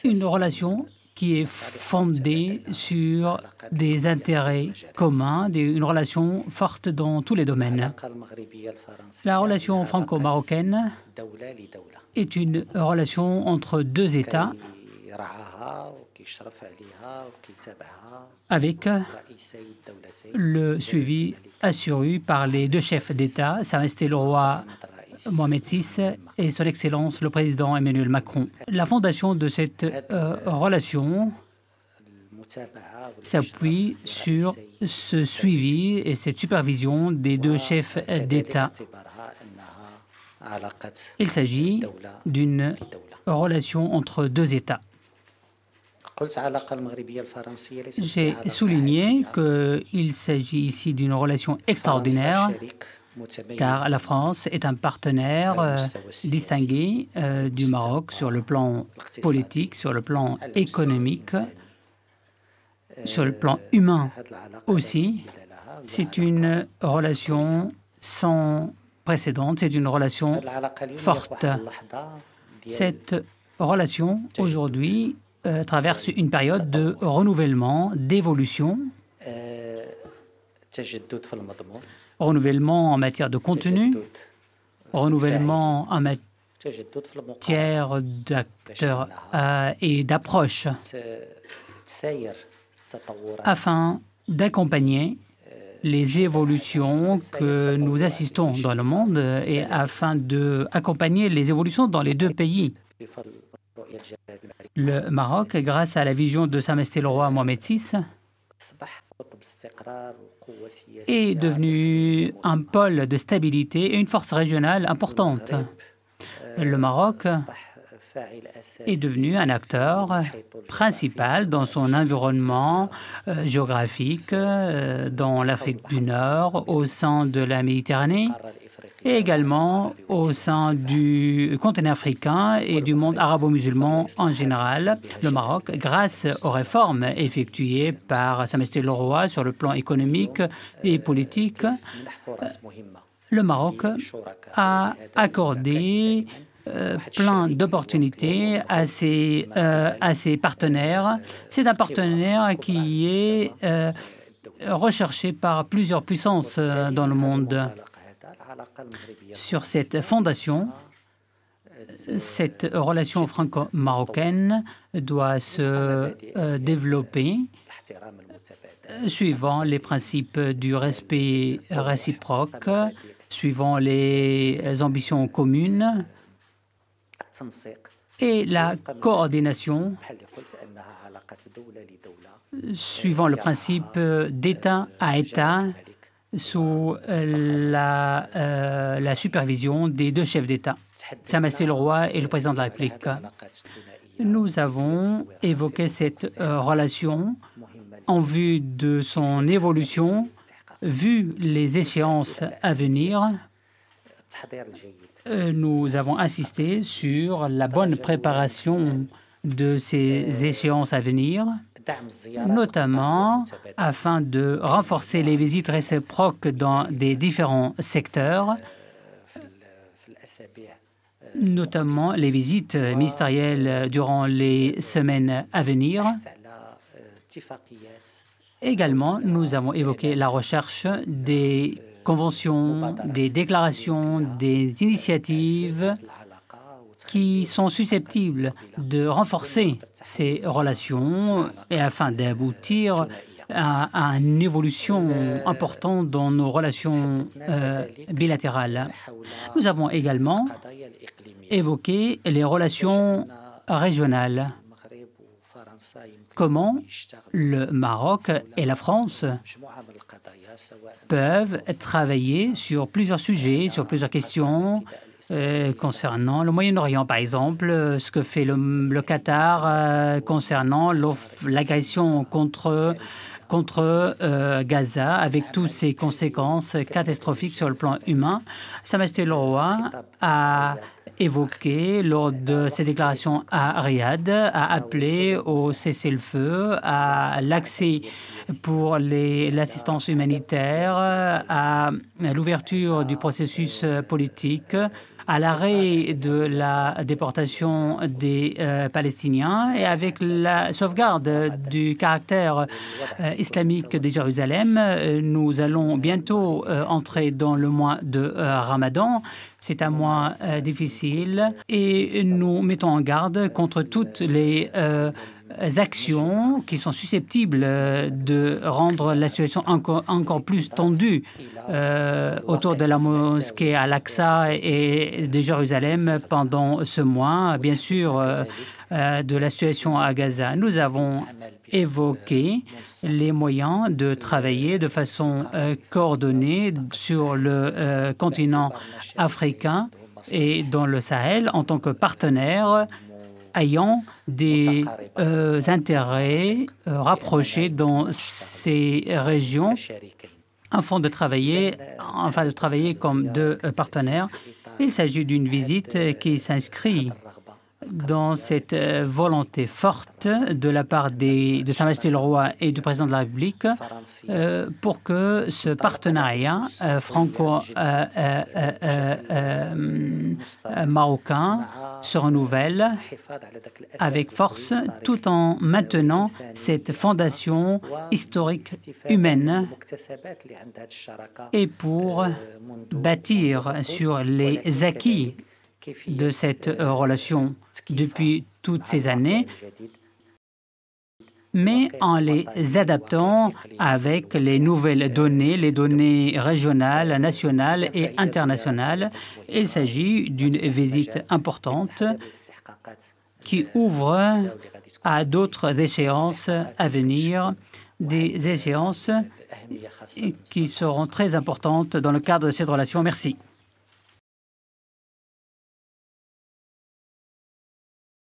une relation qui est fondée sur des intérêts communs, une relation forte dans tous les domaines. La relation franco-marocaine est une relation entre deux États avec le suivi assuré par les deux chefs d'État, Sa Majesté le roi Mohamed VI et Son Excellence le président Emmanuel Macron. La fondation de cette relation s'appuie sur ce suivi et cette supervision des deux chefs d'État. Il s'agit d'une relation entre deux États. J'ai souligné qu'il s'agit ici d'une relation extraordinaire, car la France est un partenaire distingué du Maroc sur le plan politique, sur le plan économique, sur le plan humain aussi. C'est une relation sans précédent, c'est une relation forte. Cette relation, aujourd'hui, traverse une période de renouvellement, d'évolution, renouvellement en matière de contenu, renouvellement en matière d'acteurs et d'approches, afin d'accompagner les évolutions que nous assistons dans le monde et afin d'accompagner les évolutions dans les deux pays. Le Maroc, grâce à la vision de Sa Majesté le roi Mohamed VI, est devenu un pôle de stabilité et une force régionale importante. Le Maroc est devenu un acteur principal dans son environnement géographique, dans l'Afrique du Nord, au sein de la Méditerranée, et également au sein du continent africain et du monde arabo-musulman en général. Le Maroc, grâce aux réformes effectuées par Sa Majesté le roi sur le plan économique et politique, le Maroc a accordé plein d'opportunités à ses partenaires. C'est un partenaire qui est recherché par plusieurs puissances dans le monde. Sur cette fondation, cette relation franco-marocaine doit se développer suivant les principes du respect réciproque, suivant les ambitions communes et la coordination suivant le principe d'État à État sous la supervision des deux chefs d'État, Sa Majesté le roi et le président de la République. Nous avons évoqué cette relation en vue de son évolution, vu les échéances à venir. Nous avons insisté sur la bonne préparation de ces échéances à venir, notamment afin de renforcer les visites réciproques dans des différents secteurs, notamment les visites ministérielles durant les semaines à venir. Également, nous avons évoqué la recherche des conventions, des déclarations, des initiatives qui sont susceptibles de renforcer ces relations et afin d'aboutir à une évolution importante dans nos relations bilatérales. Nous avons également évoqué les relations régionales. Comment le Maroc et la France peuvent travailler sur plusieurs sujets, sur plusieurs questions concernant le Moyen-Orient, par exemple, ce que fait le Qatar concernant l'agression contre Gaza, avec toutes ses conséquences catastrophiques sur le plan humain. Sa Majesté le roi a évoqué lors de ses déclarations à Riyad, a appelé au cessez-le-feu, à l'accès pour l'assistance humanitaire, à l'ouverture du processus politique, à l'arrêt de la déportation des Palestiniens et avec la sauvegarde du caractère islamique de Jérusalem. Nous allons bientôt entrer dans le mois de Ramadan. C'est un mois difficile et nous mettons en garde contre toutes les actions qui sont susceptibles de rendre la situation encore plus tendue autour de la mosquée Al-Aqsa et de Jérusalem pendant ce mois. Bien sûr, de la situation à Gaza. Nous avons évoqué les moyens de travailler de façon coordonnée sur le continent africain et dans le Sahel en tant que partenaire ayant des intérêts rapprochés dans ces régions afin de travailler comme deux partenaires. Il s'agit d'une visite qui s'inscrit dans cette volonté forte de la part de Sa Majesté le Roi et du Président de la République pour que ce partenariat franco-marocain se renouvelle avec force tout en maintenant cette fondation historique humaine et pour bâtir sur les acquis de cette relation depuis toutes ces années, mais en les adaptant avec les nouvelles données, les données régionales, nationales et internationales. Il s'agit d'une visite importante qui ouvre à d'autres échéances à venir, des échéances qui seront très importantes dans le cadre de cette relation. Merci.